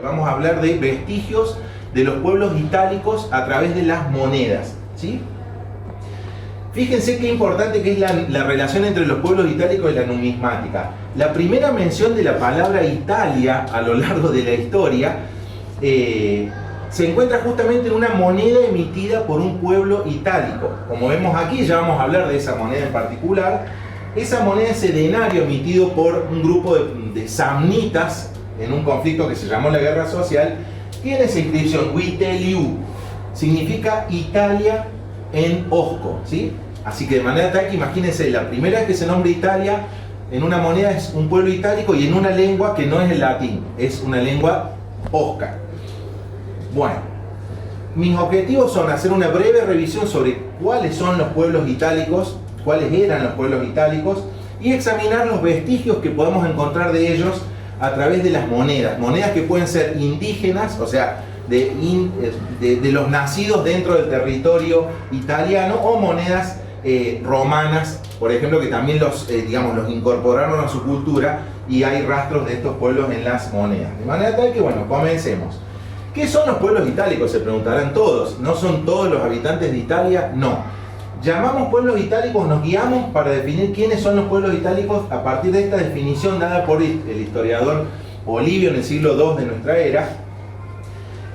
Vamos a hablar de vestigios de los pueblos itálicos a través de las monedas, ¿sí? Fíjense qué importante que es la relación entre los pueblos itálicos y la numismática. La primera mención de la palabra Italia a lo largo de la historia se encuentra justamente en una moneda emitida por un pueblo itálico. Como vemos aquí, ya vamos a hablar de esa moneda en particular. Esa moneda es el denario emitido por un grupo de samnitas en un conflicto que se llamó la Guerra Social. Tiene esa inscripción, Viteliu, significa Italia en osco, ¿sí? Así que de manera tal que imagínense, la primera vez que se nombra Italia en una moneda es un pueblo itálico y en una lengua que no es el latín, es una lengua osca. Bueno, mis objetivos son hacer una breve revisión sobre cuáles son los pueblos itálicos, cuáles eran los pueblos itálicos, y examinar los vestigios que podemos encontrar de ellos a través de las monedas. Monedas que pueden ser indígenas, o sea, de los nacidos dentro del territorio italiano, o monedas romanas, por ejemplo, que también los incorporaron a su cultura y hay rastros de estos pueblos en las monedas. De manera tal que, bueno, comencemos. ¿Qué son los pueblos itálicos? Se preguntarán todos. ¿No son todos los habitantes de Italia? No. Llamamos pueblos itálicos, nos guiamos para definir quiénes son los pueblos itálicos a partir de esta definición dada por el historiador Polibio en el siglo II de nuestra era,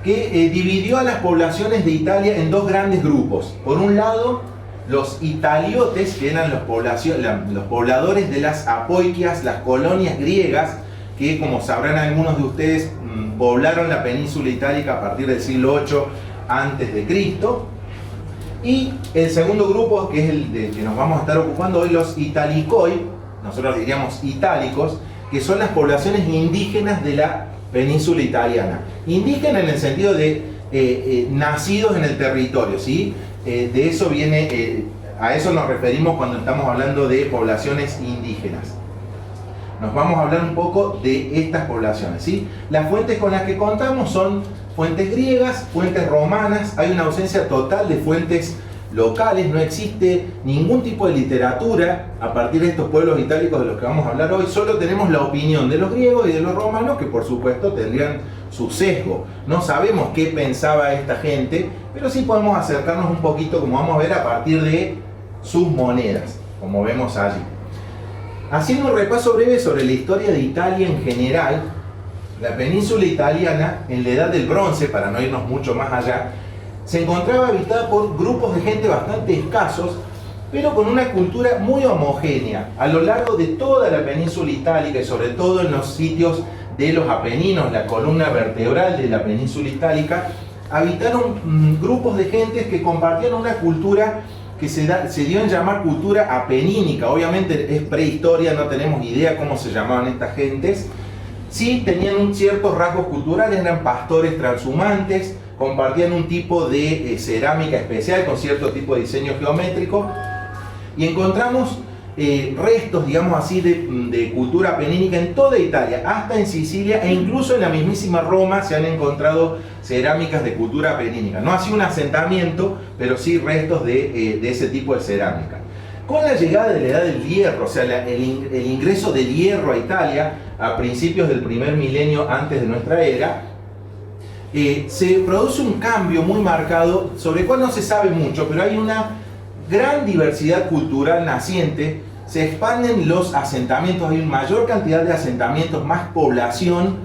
que dividió a las poblaciones de Italia en dos grandes grupos. Por un lado, los italiotes, que eran los pobladores de las apoiquias, las colonias griegas, que, como sabrán algunos de ustedes, poblaron la península itálica a partir del siglo VIII a.C. Y el segundo grupo, que es el del que nos vamos a estar ocupando hoy, los italicoi, nosotros diríamos itálicos, que son las poblaciones indígenas de la península italiana. Indígena en el sentido de nacidos en el territorio, ¿sí? De eso viene, a eso nos referimos cuando estamos hablando de poblaciones indígenas. Nos vamos a hablar un poco de estas poblaciones, ¿sí? Las fuentes con las que contamos son fuentes griegas, fuentes romanas. Hay una ausencia total de fuentes locales, no existe ningún tipo de literatura a partir de estos pueblos itálicos de los que vamos a hablar hoy. Solo tenemos la opinión de los griegos y de los romanos, que por supuesto tendrían su sesgo. No sabemos qué pensaba esta gente, pero sí podemos acercarnos un poquito, como vamos a ver, a partir de sus monedas, como vemos allí. Haciendo un repaso breve sobre la historia de Italia en general, la península italiana, en la Edad del Bronce, para no irnos mucho más allá, se encontraba habitada por grupos de gente bastante escasos, pero con una cultura muy homogénea. A lo largo de toda la península itálica y sobre todo en los sitios de los Apeninos, la columna vertebral de la península itálica, habitaron grupos de gentes que compartían una cultura que se dio en llamar cultura apenínica. Obviamente es prehistoria, no tenemos idea cómo se llamaban estas gentes. Sí tenían ciertos rasgos culturales, eran pastores transhumantes, compartían un tipo de cerámica especial con cierto tipo de diseño geométrico, y encontramos restos, digamos así, de cultura apenínica en toda Italia, hasta en Sicilia, e incluso en la mismísima Roma se han encontrado cerámicas de cultura apenínica. No así un asentamiento, pero sí restos de ese tipo de cerámica. Con la llegada de la Edad del Hierro, o sea, el ingreso del hierro a Italia a principios del primer milenio antes de nuestra era, se produce un cambio muy marcado, sobre el cual no se sabe mucho, pero hay una gran diversidad cultural naciente. Se expanden los asentamientos, hay una mayor cantidad de asentamientos, más población,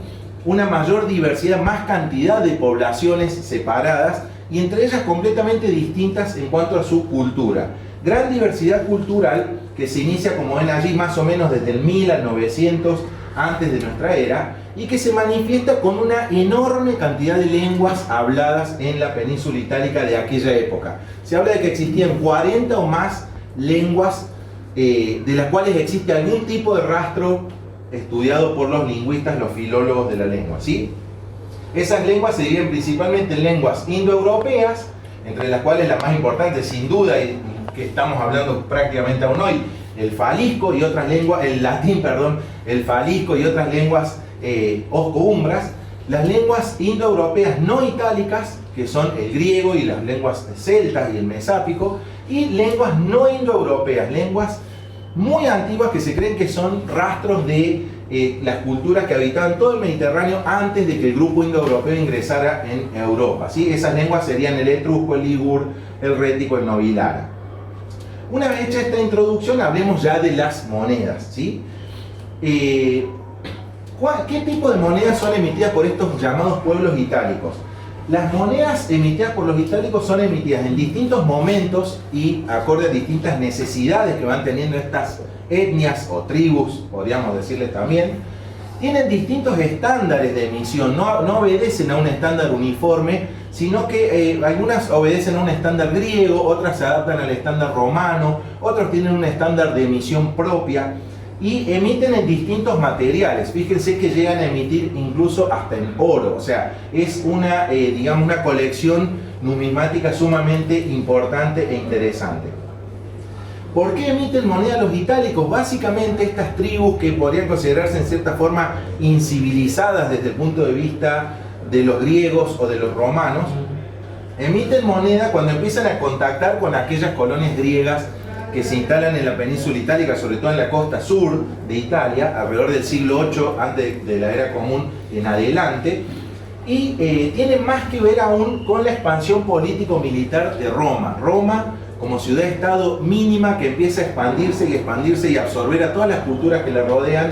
una mayor diversidad, más cantidad de poblaciones separadas y entre ellas completamente distintas en cuanto a su cultura. Gran diversidad cultural que se inicia, como ven allí, más o menos desde el 1000 al 900 antes de nuestra era, y que se manifiesta con una enorme cantidad de lenguas habladas en la península itálica de aquella época. Se habla de que existían 40 o más lenguas, de las cuales existe algún tipo de rastro estudiado por los lingüistas, los filólogos de la lengua, ¿sí? Esas lenguas se dividen principalmente en lenguas indoeuropeas, entre las cuales la más importante, sin duda, y que estamos hablando prácticamente aún hoy, el falisco y otras lenguas, el latín, perdón, el falisco y otras lenguas osco-umbras. Las lenguas indoeuropeas no itálicas, que son el griego y las lenguas celtas y el mesápico, y lenguas no indoeuropeas, lenguas muy antiguas que se creen que son rastros de las culturas que habitaban todo el Mediterráneo antes de que el grupo indoeuropeo ingresara en Europa, ¿sí? Esas lenguas serían el etrusco, el ligur, el rético, el nobilara. Una vez hecha esta introducción, hablemos ya de las monedas, ¿sí? ¿Qué tipo de monedas son emitidas por estos llamados pueblos itálicos? Las monedas emitidas por los itálicos son emitidas en distintos momentos y acorde a distintas necesidades que van teniendo estas etnias o tribus, podríamos decirles también. Tienen distintos estándares de emisión, no obedecen a un estándar uniforme, sino que algunas obedecen a un estándar griego, otras se adaptan al estándar romano, otros tienen un estándar de emisión propia y emiten en distintos materiales. Fíjense que llegan a emitir incluso hasta en oro, o sea, es una, digamos, una colección numismática sumamente importante e interesante. ¿Por qué emiten moneda los itálicos? Básicamente estas tribus que podrían considerarse en cierta forma incivilizadas desde el punto de vista de los griegos o de los romanos, emiten moneda cuando empiezan a contactar con aquellas colonias griegas que se instalan en la península itálica, sobre todo en la costa sur de Italia, alrededor del siglo VIII antes de la era común en adelante, y tiene más que ver aún con la expansión político-militar de Roma. Roma como ciudad-estado mínima que empieza a expandirse y absorber a todas las culturas que la rodean,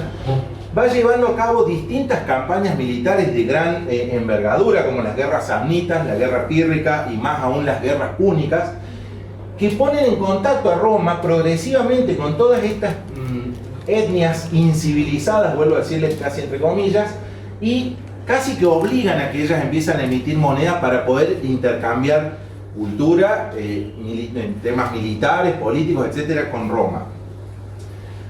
va llevando a cabo distintas campañas militares de gran envergadura, como las guerras samnitas, la guerra pírrica y más aún las guerras púnicas, que ponen en contacto a Roma progresivamente con todas estas etnias incivilizadas, vuelvo a decirles casi entre comillas, y casi que obligan a que ellas empiezan a emitir moneda para poder intercambiar cultura, temas militares, políticos, etcétera, con Roma.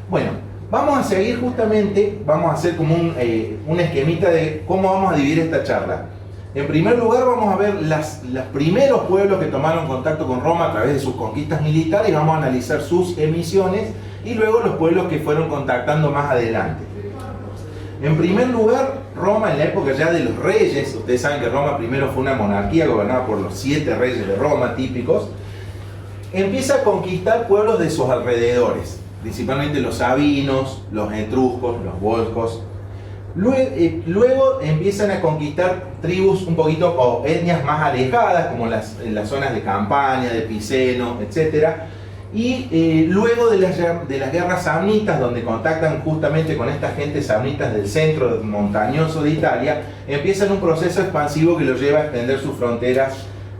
Bueno, vamos a seguir justamente, vamos a hacer como un esquemita de cómo vamos a dividir esta charla. En primer lugar vamos a ver los primeros pueblos que tomaron contacto con Roma a través de sus conquistas militares, vamos a analizar sus emisiones y luego los pueblos que fueron contactando más adelante. En primer lugar, Roma en la época ya de los reyes, ustedes saben que Roma primero fue una monarquía gobernada por los 7 reyes de Roma típicos, empieza a conquistar pueblos de sus alrededores, principalmente los sabinos, los etruscos, los volscos. Luego empiezan a conquistar tribus un poquito o etnias más alejadas, como en las zonas de Campania, de Piceno, etc. Y luego de las guerras samnitas, donde contactan justamente con estas gentes samnitas del centro montañoso de Italia, empiezan un proceso expansivo que los lleva a extender sus fronteras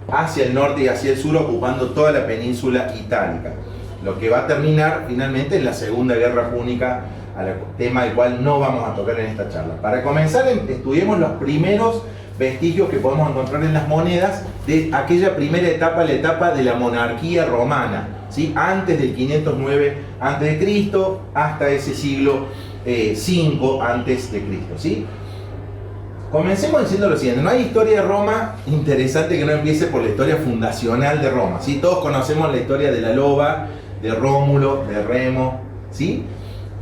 hacia el norte y hacia el sur, ocupando toda la península itálica. Lo que va a terminar finalmente en la Segunda Guerra Púnica, tema del cual no vamos a tocar en esta charla. Para comenzar, estudiemos los primeros vestigios que podemos encontrar en las monedas de aquella primera etapa, la etapa de la monarquía romana, ¿sí? Antes del 509 a.C. hasta ese siglo V a.C., ¿sí? Comencemos diciendo lo siguiente: no hay historia de Roma interesante que no empiece por la historia fundacional de Roma, ¿sí? Todos conocemos la historia de la loba, de Rómulo, de Remo, ¿sí?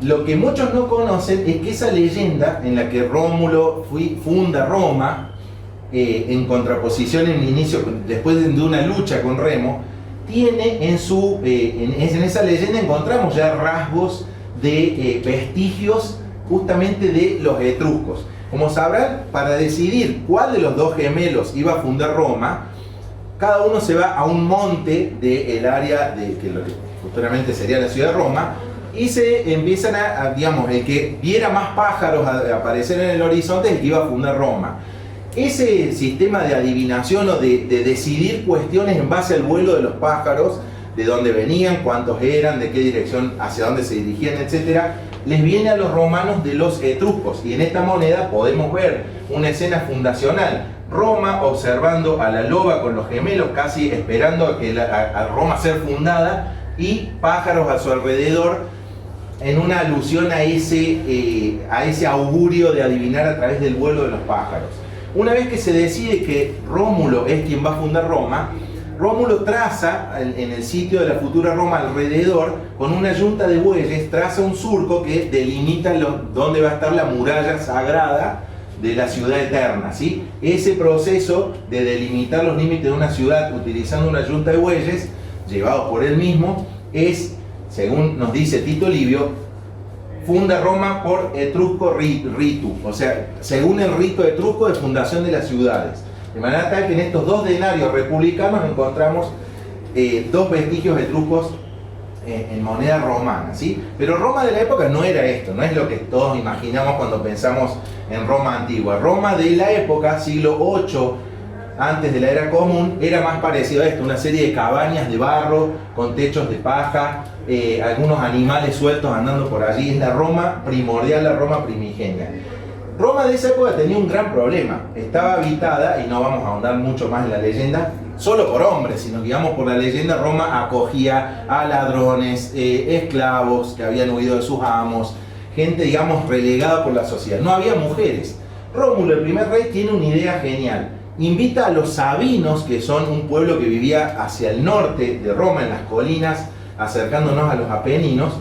Lo que muchos no conocen es que esa leyenda en la que Rómulo funda Roma, en contraposición en el inicio, después de una lucha con Remo, tiene en esa leyenda encontramos ya rasgos de vestigios justamente de los etruscos. Como sabrán, para decidir cuál de los dos gemelos iba a fundar Roma, cada uno se va a un monte del área que futuramente sería la ciudad de Roma, y se empiezan digamos, el que viera más pájaros aparecer en el horizonte es el que iba a fundar Roma. Ese sistema de adivinación o de decidir cuestiones en base al vuelo de los pájaros, de dónde venían, cuántos eran, de qué dirección, hacia dónde se dirigían, etc., les viene a los romanos de los etruscos. Y en esta moneda podemos ver una escena fundacional. Roma observando a la loba con los gemelos, casi esperando a Roma ser fundada, y pájaros a su alrededor, en una alusión a ese augurio de adivinar a través del vuelo de los pájaros. Una vez que se decide que Rómulo es quien va a fundar Roma, Rómulo traza en el sitio de la futura Roma alrededor, con una yunta de bueyes, traza un surco que delimita dónde va a estar la muralla sagrada de la ciudad eterna, ¿sí? Ese proceso de delimitar los límites de una ciudad utilizando una yunta de bueyes, llevado por él mismo, es, según nos dice Tito Livio, funda Roma por Etrusco Ritu, o sea, según el rito etrusco de fundación de las ciudades. De manera tal que en estos dos denarios republicanos encontramos dos vestigios etruscos en moneda romana, ¿sí? Pero Roma de la época no era esto, no es lo que todos imaginamos cuando pensamos en Roma antigua. Roma de la época, siglo VIII, antes de la era común, era más parecido a esto, una serie de cabañas de barro con techos de paja, algunos animales sueltos andando por allí. Es la Roma primordial, la Roma primigenia. Roma de esa época tenía un gran problema, estaba habitada, y no vamos a ahondar mucho más en la leyenda, solo por hombres, sino que digamos por la leyenda Roma acogía a ladrones, esclavos que habían huido de sus amos, gente digamos relegada por la sociedad, no había mujeres. Rómulo, el primer rey, tiene una idea genial, invita a los sabinos, que son un pueblo que vivía hacia el norte de Roma, en las colinas, acercándonos a los Apeninos,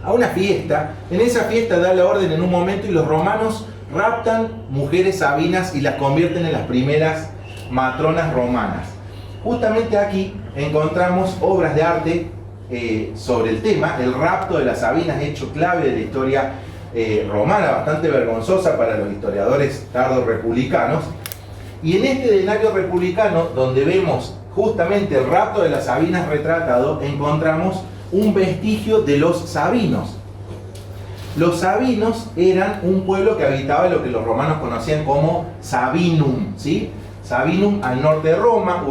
a una fiesta. En esa fiesta da la orden en un momento y los romanos raptan mujeres sabinas y las convierten en las primeras matronas romanas. Justamente aquí encontramos obras de arte sobre el tema, el rapto de las sabinas, hecho clave de la historia romana, bastante vergonzosa para los historiadores tardo republicanos. Y en este denario republicano, donde vemos justamente el rapto de las sabinas retratado, encontramos un vestigio de los sabinos. Los sabinos eran un pueblo que habitaba lo que los romanos conocían como Sabinum, ¿sí? Sabinum al norte de Roma,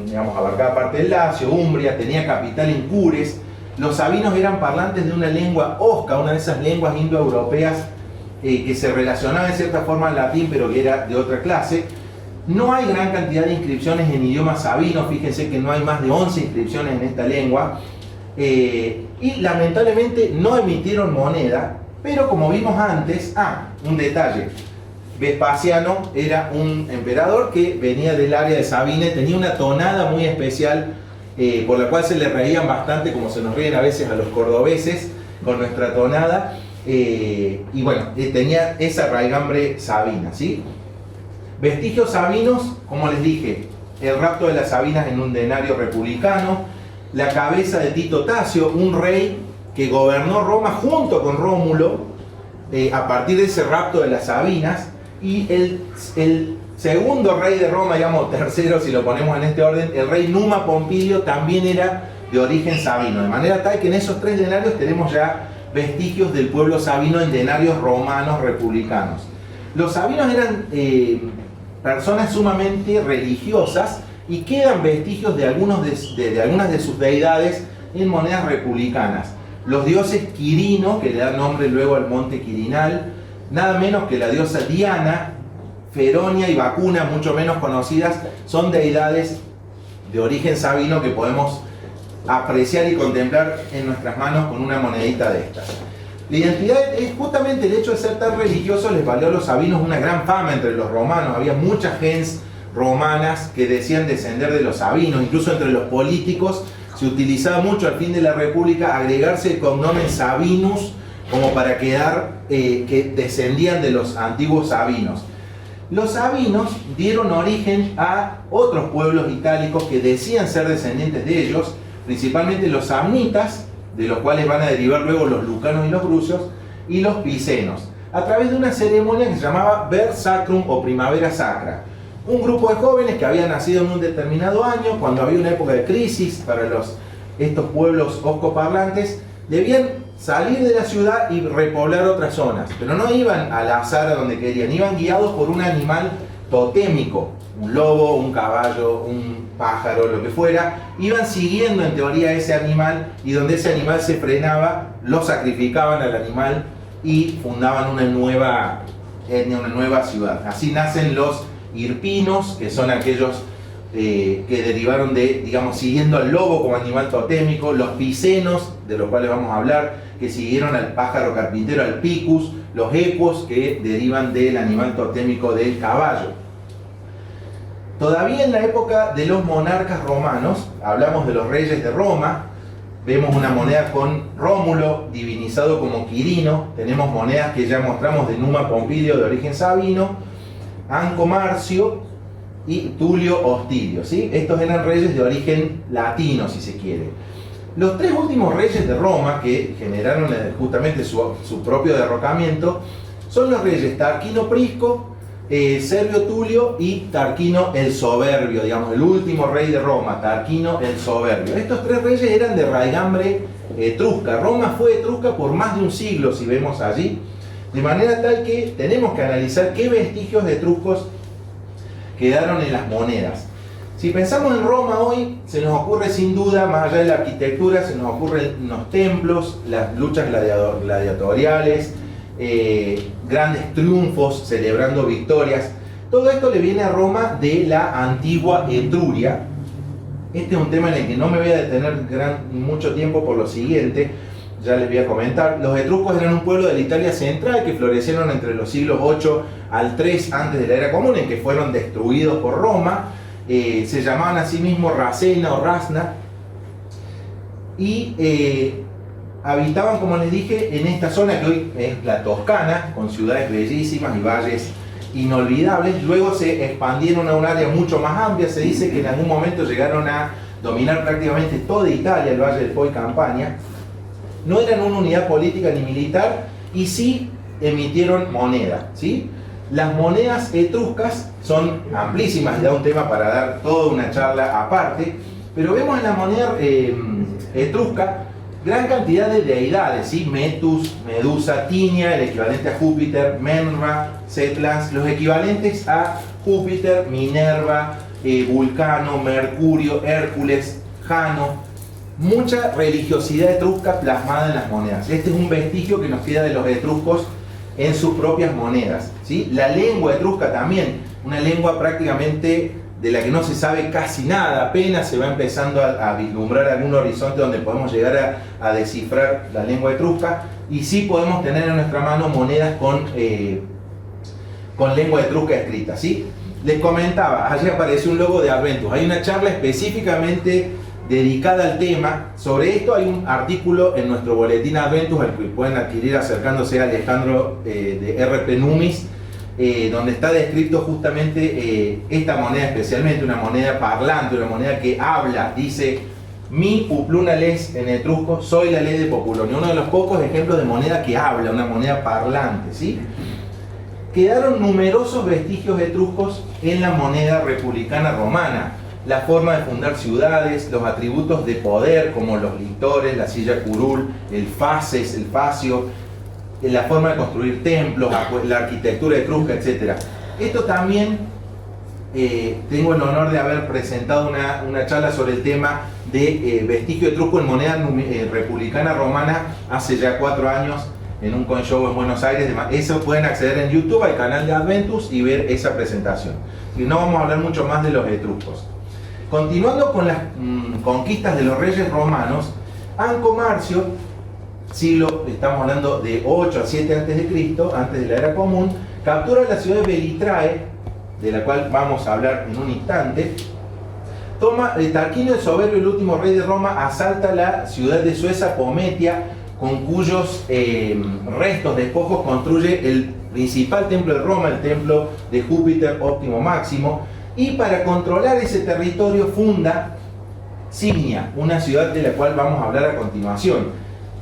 digamos, abarcaba parte del Lacio, Umbria, tenía capital en Cures. Los sabinos eran parlantes de una lengua osca, una de esas lenguas indoeuropeas que se relacionaba en cierta forma al latín, pero que era de otra clase. No hay gran cantidad de inscripciones en idioma sabino, fíjense que no hay más de 11 inscripciones en esta lengua. Y lamentablemente no emitieron moneda, pero como vimos antes, un detalle, Vespasiano era un emperador que venía del área de Sabine, tenía una tonada muy especial, por la cual se le reían bastante, como se nos ríen a veces a los cordobeses con nuestra tonada, y bueno, tenía esa raigambre sabina, ¿sí? Vestigios sabinos, como les dije, el rapto de las sabinas en un denario republicano, la cabeza de Tito Tasio, un rey que gobernó Roma junto con Rómulo a partir de ese rapto de las sabinas, y el segundo rey de Roma, digamos tercero si lo ponemos en este orden, el rey Numa Pompilio, también era de origen sabino, de manera tal que en esos tres denarios tenemos ya vestigios del pueblo sabino en denarios romanos republicanos. Los sabinos eran personas sumamente religiosas, y quedan vestigios de algunas de sus deidades en monedas republicanas. Los dioses Quirino, que le dan nombre luego al monte Quirinal, nada menos que la diosa Diana, Feronia y Vacuna, mucho menos conocidas, son deidades de origen sabino que podemos apreciar y contemplar en nuestras manos con una monedita de estas. La identidad es justamente el hecho de ser tan religioso, les valió a los sabinos una gran fama entre los romanos. Había muchas gens romanas que decían descender de los sabinos, incluso entre los políticos se utilizaba mucho al fin de la República agregarse el cognomen Sabinus como para quedar que descendían de los antiguos sabinos. Los sabinos dieron origen a otros pueblos itálicos que decían ser descendientes de ellos, principalmente los samnitas, de los cuales van a derivar luego los lucanos y los brucios, y los picenos, a través de una ceremonia que se llamaba Ver Sacrum o Primavera Sacra. Un grupo de jóvenes que habían nacido en un determinado año, cuando había una época de crisis para estos pueblos oscoparlantes, debían salir de la ciudad y repoblar otras zonas, pero no iban al azar a donde querían, iban guiados por un animal totémico, un lobo, un caballo, un pájaro, lo que fuera. Iban siguiendo en teoría ese animal, y donde ese animal se frenaba, lo sacrificaban al animal y fundaban una nueva etnia, una nueva ciudad. Así nacen los Hirpinos, que son aquellos que derivaron de, digamos, siguiendo al lobo como animal totémico. Los Picenos, de los cuales vamos a hablar, que siguieron al pájaro carpintero, al Picus. Los Equos, que derivan del animal totémico del caballo. Todavía en la época de los monarcas romanos, hablamos de los reyes de Roma, vemos una moneda con Rómulo divinizado como Quirino, tenemos monedas que ya mostramos de Numa Pompilio de origen sabino, Anco Marcio y Tulio Hostilio, ¿sí? Estos eran reyes de origen latino, si se quiere. Los tres últimos reyes de Roma, que generaron justamente su propio derrocamiento, son los reyes Tarquino Prisco, Servio Tulio y Tarquino el Soberbio, digamos, el último rey de Roma, Tarquino el Soberbio. Estos tres reyes eran de raigambre etrusca. Roma fue etrusca por más de un siglo, si vemos allí, de manera tal que tenemos que analizar qué vestigios etruscos quedaron en las monedas. Si pensamos en Roma hoy, se nos ocurre sin duda, más allá de la arquitectura, se nos ocurren los templos, las luchas gladiatoriales, grandes triunfos, celebrando victorias. Todo esto le viene a Roma de la antigua Etruria. Este es un tema en el que no me voy a detener mucho tiempo por lo siguiente, ya les voy a comentar. Los etruscos eran un pueblo de la Italia central que florecieron entre los siglos 8 al 3 antes de la era común, en que fueron destruidos por Roma. Se llamaban a sí mismos Racena o Rasna y habitaban, como les dije, en esta zona que hoy es la Toscana, con ciudades bellísimas y valles inolvidables. Luego se expandieron a un área mucho más amplia. Se dice que en algún momento llegaron a dominar prácticamente toda Italia, el Valle del Po y Campania. No eran una unidad política ni militar y sí emitieron moneda, ¿sí? Las monedas etruscas son amplísimas, da un tema para dar toda una charla aparte, pero vemos en la moneda etrusca gran cantidad de deidades, ¿sí? Metus, Medusa, Tinia, el equivalente a Júpiter, Menra, Cetlans, los equivalentes a Júpiter, Minerva, Vulcano, Mercurio, Hércules, Jano. Mucha religiosidad etrusca plasmada en las monedas. Este es un vestigio que nos queda de los etruscos en sus propias monedas, ¿sí? La lengua etrusca también, una lengua prácticamente de la que no se sabe casi nada, apenas se va empezando a vislumbrar algún horizonte donde podemos llegar a descifrar la lengua etrusca, y sí podemos tener en nuestra mano monedas con lengua etrusca escrita, ¿sí? Les comentaba, allí apareció un logo de Adventus, hay una charla específicamente dedicada al tema. Sobre esto hay un artículo en nuestro boletín Adventus, al que pueden adquirir acercándose a Alejandro de RP Numis, donde está descrito justamente esta moneda, especialmente una moneda parlante, una moneda que habla. Dice: mi pupluna les en etrusco, soy la ley de Populonia. Uno de los pocos ejemplos de moneda que habla, una moneda parlante, ¿sí? Quedaron numerosos vestigios etruscos en la moneda republicana romana. La forma de fundar ciudades, los atributos de poder como los lictores, la silla curul, el faces, el facio, la forma de construir templos, la arquitectura etrusca, etc. Esto también tengo el honor de haber presentado una charla sobre el tema de vestigio etrusco en moneda republicana romana hace ya 4 años en un coin-show en Buenos Aires. Eso pueden acceder en YouTube al canal de Adventus y ver esa presentación. Y no vamos a hablar mucho más de los etruscos. Continuando con las conquistas de los reyes romanos, Anco Marcio, estamos hablando de 8 a 7 a.C., antes de la era común, captura la ciudad de Belitrae, de la cual vamos a hablar en un instante. Tarquino el Soberbio, el último rey de Roma, asalta la ciudad de Suessa Pometia, con cuyos restos, despojos, construye el principal templo de Roma, el templo de Júpiter Óptimo Máximo. Y para controlar ese territorio funda Signia, una ciudad de la cual vamos a hablar a continuación.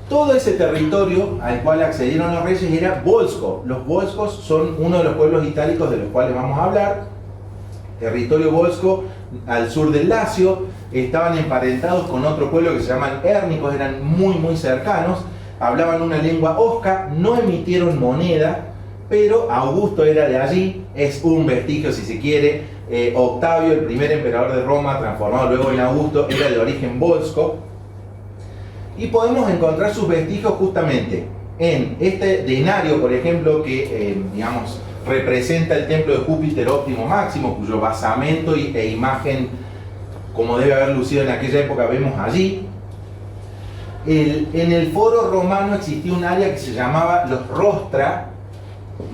Todo ese territorio al cual accedieron los reyes era Volsco. Los volscos son uno de los pueblos itálicos de los cuales vamos a hablar. Territorio volsco al sur del Lacio. Estaban emparentados con otro pueblo que se llaman érnicos, eran muy cercanos. Hablaban una lengua osca, no emitieron moneda, pero Augusto era de allí, es un vestigio si se quiere. Octavio, el primer emperador de Roma, transformado luego en Augusto, era de origen volsco. Y podemos encontrar sus vestigios justamente en este denario, por ejemplo, que representa el templo de Júpiter Óptimo Máximo, cuyo basamento e imagen, como debe haber lucido en aquella época, vemos allí. En el foro romano existía un área que se llamaba los rostra.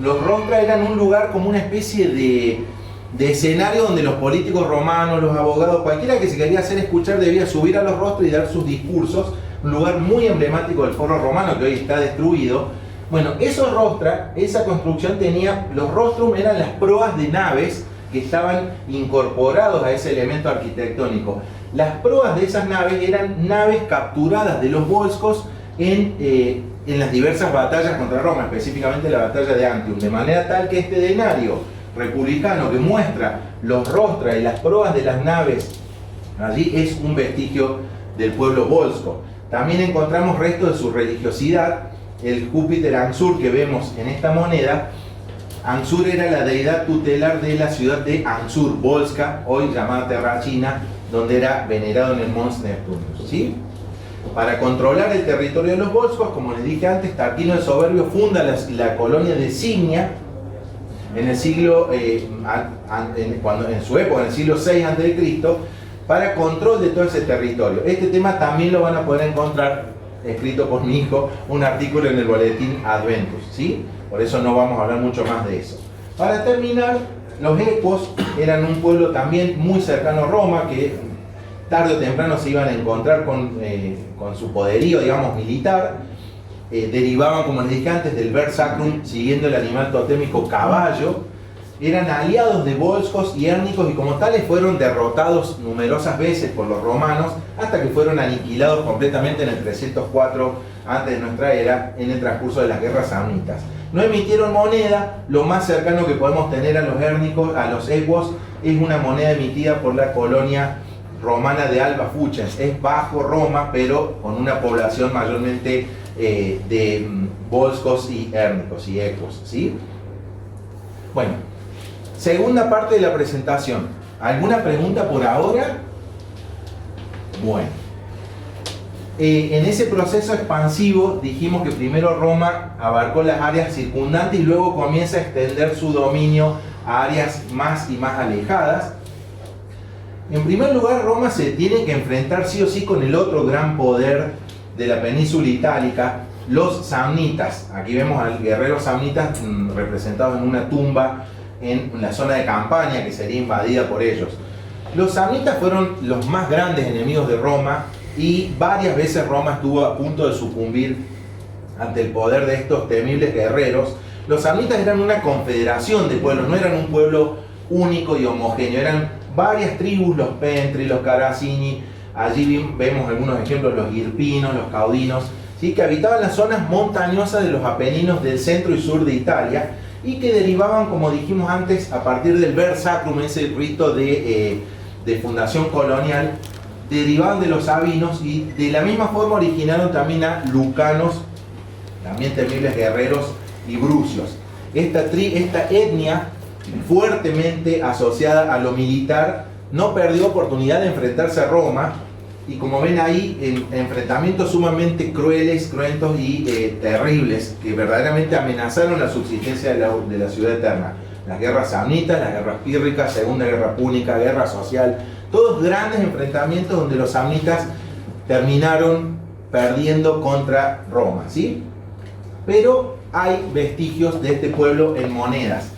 Los rostra eran un lugar como una especie de escenario donde los políticos romanos, los abogados, cualquiera que se quería hacer escuchar debía subir a los rostros y dar sus discursos. Un lugar muy emblemático del foro romano que hoy está destruido. Bueno, esos rostra, esa construcción tenía, los rostrum eran las proas de naves que estaban incorporados a ese elemento arquitectónico. Las proas de esas naves eran naves capturadas de los volscos en las diversas batallas contra Roma, específicamente la batalla de Antium, de manera tal que este denario republicano que muestra los rostros y las proas de las naves allí es un vestigio del pueblo volsco. También encontramos restos de su religiosidad. El Júpiter Anxur que vemos en esta moneda, Anxur era la deidad tutelar de la ciudad de Anxur Volska, hoy llamada Terracina, donde era venerado en el Mons Neptunus, ¿sí? Para controlar el territorio de los volscos, como les dije antes, Tarquino el Soberbio funda la colonia de Signia en el siglo, en su época, en el siglo VI a.C., para control de todo ese territorio. Este tema también lo van a poder encontrar escrito por mi hijo, un artículo en el boletín Adventus, ¿sí? Por eso no vamos a hablar mucho más de eso. Para terminar, los equos eran un pueblo también muy cercano a Roma, que tarde o temprano se iban a encontrar con su poderío, digamos, militar. Derivaban, como les dije antes, del Ver Sacrum, siguiendo el animal totémico caballo. Eran aliados de volscos y hérnicos y como tales fueron derrotados numerosas veces por los romanos hasta que fueron aniquilados completamente en el 304 antes de nuestra era en el transcurso de las guerras samnitas. No emitieron moneda. Lo más cercano que podemos tener a los hérnicos, a los equos, es una moneda emitida por la colonia romana de Alba Fucens. Es bajo Roma, pero con una población mayormente de volscos y hérnicos y equos, ¿sí? Bueno, segunda parte de la presentación. ¿Alguna pregunta por ahora? Bueno. En ese proceso expansivo dijimos que primero Roma abarcó las áreas circundantes y luego comienza a extender su dominio a áreas más y más alejadas. En primer lugar, Roma se tiene que enfrentar sí o sí con el otro gran poder de la península itálica, los samnitas. Aquí vemos al guerrero samnita representado en una tumba en la zona de Campania que sería invadida por ellos. Los samnitas fueron los más grandes enemigos de Roma y varias veces Roma estuvo a punto de sucumbir ante el poder de estos temibles guerreros. Los samnitas eran una confederación de pueblos, no eran un pueblo único y homogéneo, eran varias tribus, los Pentri, los Caracini, allí vemos algunos ejemplos, los Irpinos, los Caudinos, ¿sí? Que habitaban las zonas montañosas de los Apeninos del centro y sur de Italia y que derivaban, como dijimos antes, a partir del Ver Sacrum, ese rito de fundación colonial, derivaban de los sabinos y de la misma forma originaron también a lucanos, también temibles guerreros, y brucios. Esta etnia, fuertemente asociada a lo militar, no perdió oportunidad de enfrentarse a Roma y, como ven ahí, enfrentamientos sumamente crueles, cruentos y terribles que verdaderamente amenazaron la subsistencia de la ciudad eterna. Las guerras samnitas, las guerras pírricas, Segunda Guerra Púnica, guerra social, todos grandes enfrentamientos donde los samnitas terminaron perdiendo contra Roma, ¿sí? Pero hay vestigios de este pueblo en monedas.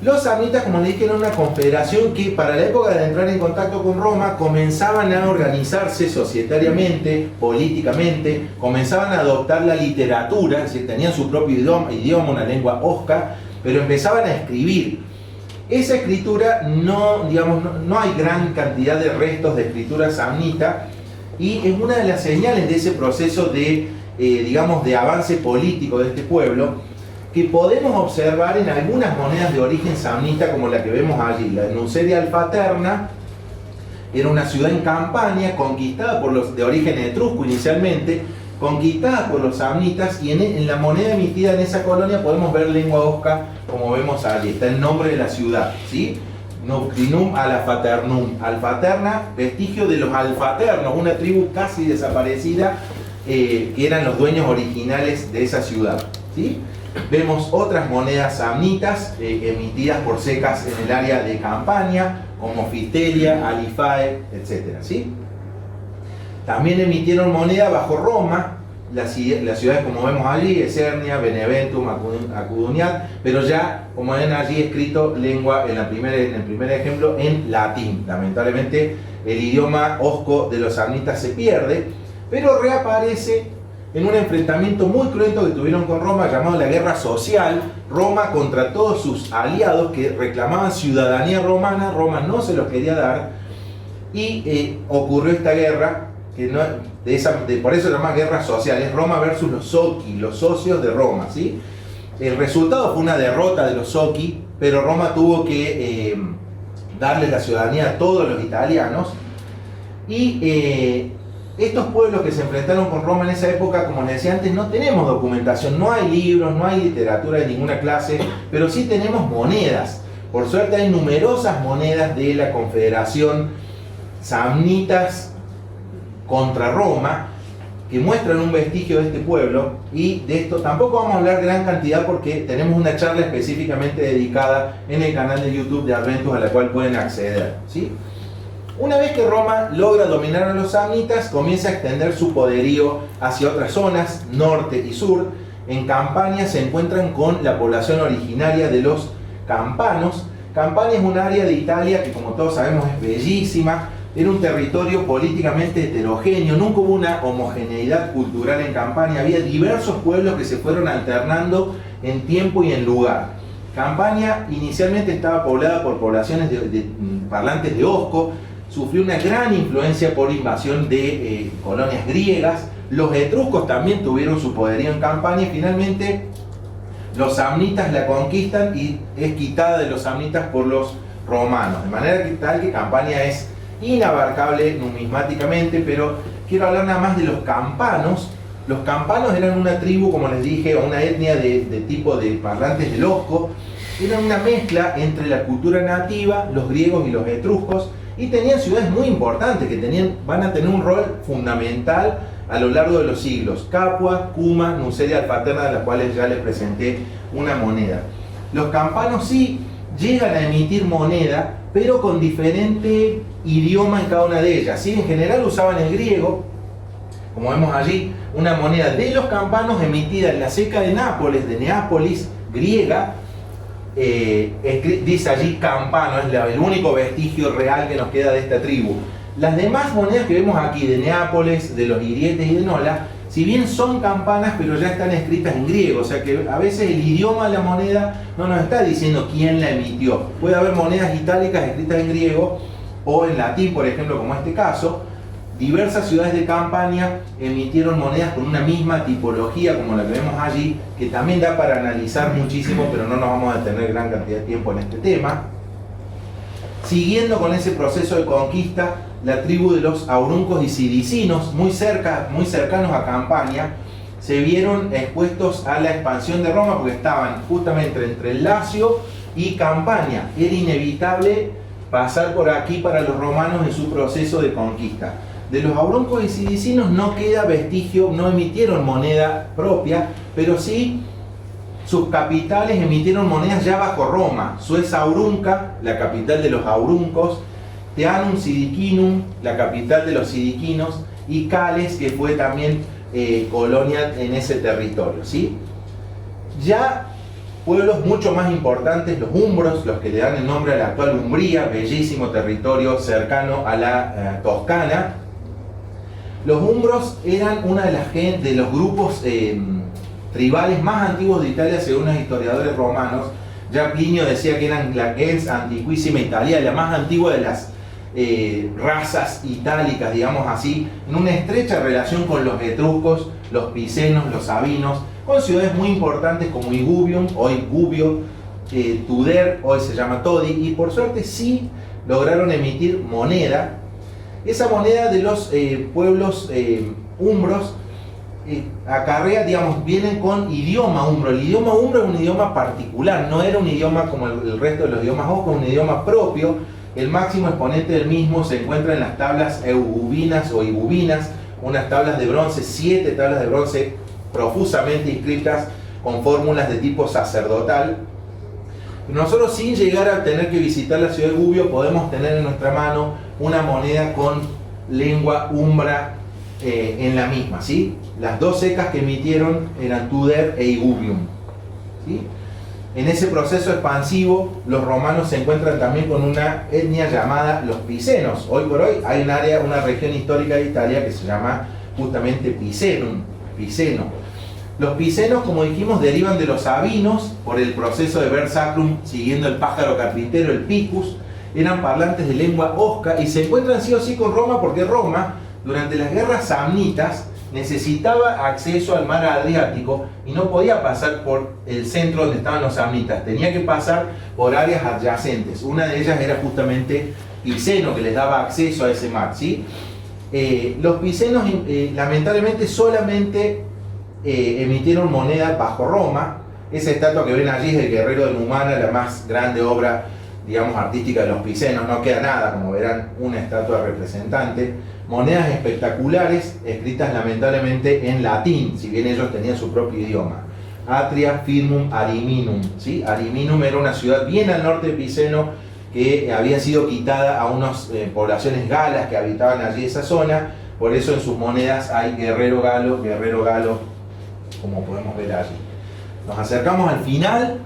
Los samnitas, como les dije, eran una confederación que para la época de entrar en contacto con Roma comenzaban a organizarse societariamente, políticamente, comenzaban a adoptar la literatura, es decir, tenían su propio idioma, una lengua osca, pero empezaban a escribir. Esa escritura no hay gran cantidad de restos de escritura samnita y es una de las señales de ese proceso de avance político de este pueblo que podemos observar en algunas monedas de origen samnita como la que vemos allí. La de Nuceria Alfaterna era una ciudad en Campania conquistada por los de origen etrusco inicialmente, conquistada por los samnitas, y en la moneda emitida en esa colonia podemos ver lengua osca como vemos allí. Está el nombre de la ciudad, ¿sí? Noctinum Alfaternum. Alfaterna, vestigio de los alfaternos, una tribu casi desaparecida que eran los dueños originales de esa ciudad, ¿sí? Vemos otras monedas samnitas emitidas por secas en el área de Campania, como Fisteria, Alifae, etc., ¿sí? También emitieron moneda bajo Roma, las ciudades como vemos allí, Esernia, Beneventum, Acuduniat, pero ya, como ven allí escrito, lengua en el primer ejemplo en latín. Lamentablemente el idioma osco de los samnitas se pierde, pero reaparece en un enfrentamiento muy cruento que tuvieron con Roma llamado la Guerra Social, Roma contra todos sus aliados que reclamaban ciudadanía romana. Roma no se los quería dar y ocurrió esta guerra, que no, por eso se llama guerra social, es Roma versus los Socii, los socios de Roma, ¿sí? El resultado fue una derrota de los Socii, pero Roma tuvo que darle la ciudadanía a todos los italianos. Y estos pueblos que se enfrentaron con Roma en esa época, como les decía antes, no tenemos documentación, no hay libros, no hay literatura de ninguna clase, pero sí tenemos monedas. Por suerte hay numerosas monedas de la Confederación Samnitas contra Roma, que muestran un vestigio de este pueblo, y de esto tampoco vamos a hablar gran cantidad porque tenemos una charla específicamente dedicada en el canal de YouTube de Adventus a la cual pueden acceder, ¿sí? Una vez que Roma logra dominar a los samnitas, comienza a extender su poderío hacia otras zonas, norte y sur. En Campania se encuentran con la población originaria de los campanos. Campania es un área de Italia que, como todos sabemos, es bellísima. Era un territorio políticamente heterogéneo, nunca hubo una homogeneidad cultural en Campania, había diversos pueblos que se fueron alternando en tiempo y en lugar. Campania inicialmente estaba poblada por poblaciones de parlantes de osco, sufrió una gran influencia por invasión de colonias griegas, los etruscos también tuvieron su poderío en Campania y finalmente los samnitas la conquistan y es quitada de los samnitas por los romanos, de manera tal que Campania es inabarcable numismáticamente, pero quiero hablar nada más de los campanos. Los campanos eran una tribu, como les dije, o una etnia de tipo de parlantes del osco. Eran una mezcla entre la cultura nativa, los griegos y los etruscos, y tenían ciudades muy importantes que van a tener un rol fundamental a lo largo de los siglos. Capua, Cuma, Nuceria Alfaterna, de las cuales ya les presenté una moneda. Los campanos sí llegan a emitir moneda, pero con diferente idioma en cada una de ellas, ¿sí? En general usaban el griego, como vemos allí, una moneda de los campanos emitida en la ceca de Nápoles, de Neápolis, griega. Dice allí campano, es el único vestigio real que nos queda de esta tribu. Las demás monedas que vemos aquí, de Neápoles, de los Irietes y de Nola, si bien son campanas, pero ya están escritas en griego, o sea que a veces el idioma de la moneda no nos está diciendo quién la emitió. Puede haber monedas itálicas escritas en griego o en latín, por ejemplo, como este caso. Diversas ciudades de Campania emitieron monedas con una misma tipología como la que vemos allí, que también da para analizar muchísimo, pero no nos vamos a detener gran cantidad de tiempo en este tema. Siguiendo con ese proceso de conquista, la tribu de los auruncos y sidicinos, muy cercanos a Campania, se vieron expuestos a la expansión de Roma porque estaban justamente entre el Lacio y Campania. Era inevitable pasar por aquí para los romanos en su proceso de conquista. De los auruncos y sidicinos no queda vestigio, no emitieron moneda propia, pero sí sus capitales emitieron monedas ya bajo Roma. Suez Aurunca, la capital de los auruncos, Teanum Sidicinum, la capital de los sidiquinos, y Cales, que fue también colonia en ese territorio, ¿sí? Ya pueblos mucho más importantes, los umbros, los que le dan el nombre a la actual Umbría, bellísimo territorio cercano a la Toscana. Los umbros eran una de los grupos tribales más antiguos de Italia, según los historiadores romanos. Ya Plinio decía que eran la gens antiquísima Italia, la más antigua de las razas itálicas, digamos así, en una estrecha relación con los etruscos, los picenos, los sabinos, con ciudades muy importantes como Igubium, hoy Gubbio, Tuder, hoy se llama Todi, y por suerte sí lograron emitir moneda. Esa moneda de los pueblos umbros acarrea, digamos, vienen con idioma umbro. El idioma umbro es un idioma particular, no era un idioma como el resto de los idiomas oscos, un idioma propio. El máximo exponente del mismo se encuentra en las tablas eugubinas o igubinas, unas tablas de bronce, 7 tablas de bronce profusamente inscritas con fórmulas de tipo sacerdotal. Nosotros, sin llegar a tener que visitar la ciudad de Gubbio, podemos tener en nuestra mano una moneda con lengua umbra en la misma, ¿sí? Las dos secas que emitieron eran Tuder e Igubium, ¿sí? En ese proceso expansivo, los romanos se encuentran también con una etnia llamada los picenos. Hoy por hoy hay una región histórica de Italia que se llama justamente Piceno. Los picenos, como dijimos, derivan de los sabinos por el proceso de ver sacrum siguiendo el pájaro carpintero, el picus. Eran parlantes de lengua osca y se encuentran sí o sí con Roma porque Roma, durante las guerras samnitas, necesitaba acceso al mar Adriático y no podía pasar por el centro donde estaban los samnitas, tenía que pasar por áreas adyacentes. Una de ellas era justamente Piceno, que les daba acceso a ese mar, ¿sí? Los picenos lamentablemente solamente emitieron moneda bajo Roma. Esa estatua que ven allí es el guerrero de Numana, la más grande obra, digamos, artística de los picenos. No queda nada, como verán, una estatua representante. Monedas espectaculares, escritas lamentablemente en latín, si bien ellos tenían su propio idioma. Atria firmum Ariminum, ¿sí? Ariminum era una ciudad bien al norte de Piceno que había sido quitada a unas poblaciones galas que habitaban allí esa zona. Por eso en sus monedas hay guerrero galo, como podemos ver allí. Nos acercamos al final.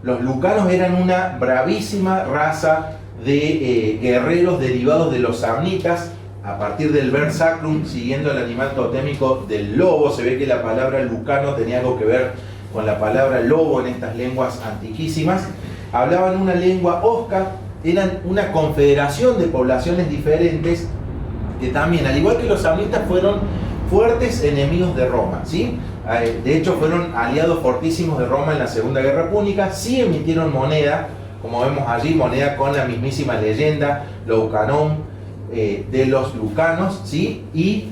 Los lucanos eran una bravísima raza de guerreros derivados de los samnitas, a partir del ver sacrum, siguiendo el animal totémico del lobo. Se ve que la palabra lucano tenía algo que ver con la palabra lobo en estas lenguas antiquísimas. Hablaban una lengua osca, eran una confederación de poblaciones diferentes que también, al igual que los samnitas, fueron fuertes enemigos de Roma, ¿sí? De hecho fueron aliados fortísimos de Roma en la Segunda Guerra Púnica. Sí emitieron moneda, como vemos allí, moneda con la mismísima leyenda Loucanon de los lucanos, ¿sí? Y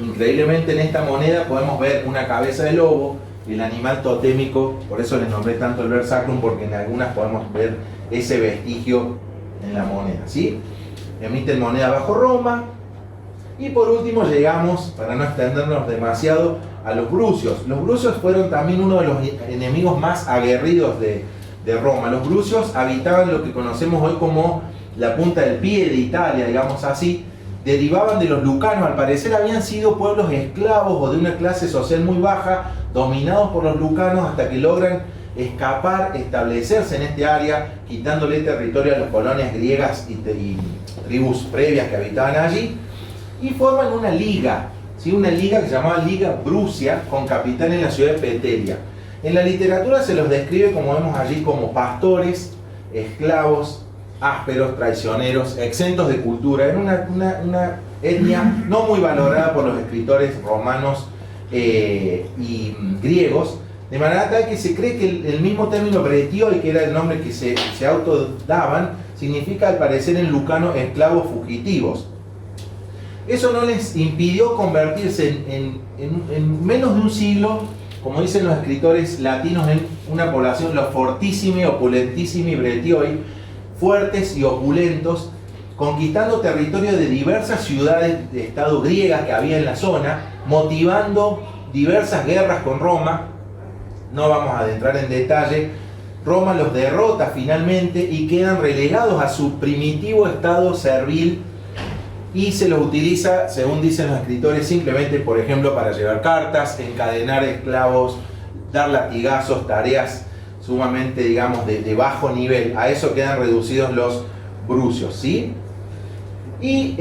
increíblemente en esta moneda podemos ver una cabeza de lobo, el animal totémico. Por eso les nombré tanto el ver sacrum, porque en algunas podemos ver ese vestigio en la moneda, ¿sí? Emiten moneda bajo Roma. Y por último llegamos, para no extendernos demasiado, a los brucios. Los brucios fueron también uno de los enemigos más aguerridos de Roma. Los brucios habitaban lo que conocemos hoy como la punta del pie de Italia, digamos así. Derivaban de los lucanos. Al parecer habían sido pueblos esclavos o de una clase social muy baja, dominados por los lucanos, hasta que logran escapar, establecerse en este área, quitándole territorio a las colonias griegas y tribus previas que habitaban allí, y forman una liga, ¿sí? Una liga que se llamaba Liga Brucia, con capital en la ciudad de Peteria. En la literatura se los describe, como vemos allí, como pastores, esclavos, ásperos, traicioneros, exentos de cultura. Era una etnia no muy valorada por los escritores romanos y griegos, de manera tal que se cree que el mismo término bretioi, que era el nombre que se autodaban, significa al parecer en lucano esclavos fugitivos. Eso no les impidió convertirse en menos de un siglo, como dicen los escritores latinos, en una población, los fortissimi, opulentissimi bretioi, fuertes y opulentos, conquistando territorio de diversas ciudades de estado griegas que había en la zona, motivando diversas guerras con Roma. No vamos a adentrar en detalle. Roma los derrota finalmente y quedan relegados a su primitivo estado servil, y se los utiliza, según dicen los escritores, simplemente, por ejemplo, para llevar cartas, encadenar esclavos, dar latigazos, tareas sumamente, digamos, de bajo nivel. A eso quedan reducidos los brucios, ¿sí? Y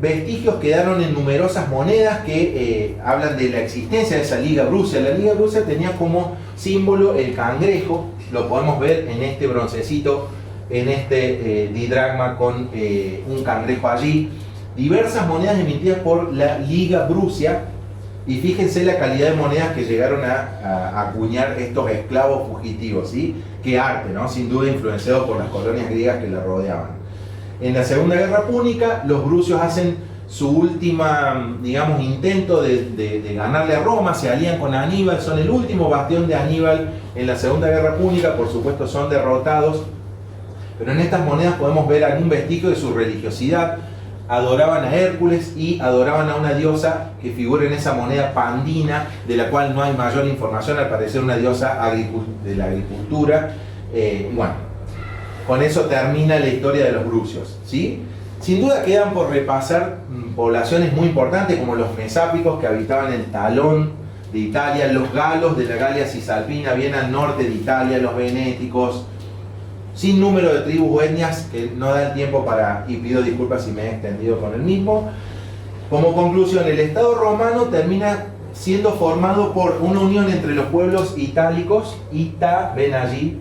vestigios quedaron en numerosas monedas que hablan de la existencia de esa Liga Brucia. La Liga Brucia tenía como símbolo el cangrejo, lo podemos ver en este broncecito, en este didragma con un cangrejo allí. Diversas monedas emitidas por la Liga Brucia, y fíjense la calidad de monedas que llegaron a acuñar estos esclavos fugitivos, ¿sí? Qué arte, ¿no? Sin duda influenciado por las colonias griegas que la rodeaban. En la Segunda Guerra Púnica, los brucios hacen su última, digamos, intento de ganarle a Roma, se alían con Aníbal, son el último bastión de Aníbal en la Segunda Guerra Púnica. Por supuesto son derrotados, pero en estas monedas podemos ver algún vestigio de su religiosidad. Adoraban a Hércules y adoraban a una diosa que figura en esa moneda, Pandina, de la cual no hay mayor información, al parecer una diosa de la agricultura. Bueno, con eso termina la historia de los brucios, ¿sí? Sin duda quedan por repasar poblaciones muy importantes como los mesápicos, que habitaban el talón de Italia, los galos de la Galia Cisalpina, bien al norte de Italia, los venéticos, sin número de tribus o etnias que no da el tiempo para, y pido disculpas si me he extendido con el mismo. Como conclusión, el Estado romano termina siendo formado por una unión entre los pueblos itálicos, Ita, ven allí,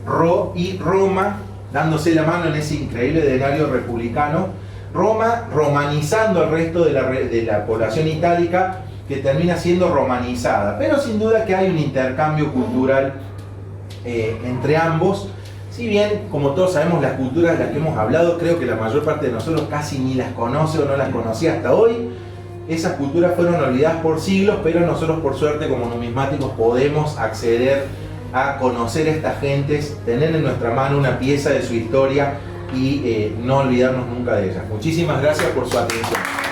Ro y Roma, dándose la mano en ese increíble denario republicano. Roma romanizando al resto de la población itálica, que termina siendo romanizada. Pero sin duda que hay un intercambio cultural entre ambos. Si bien, como todos sabemos, las culturas de las que hemos hablado, creo que la mayor parte de nosotros casi ni las conoce o no las conocía hasta hoy. Esas culturas fueron olvidadas por siglos, pero nosotros por suerte como numismáticos podemos acceder a conocer a estas gentes, tener en nuestra mano una pieza de su historia y no olvidarnos nunca de ellas. Muchísimas gracias por su atención.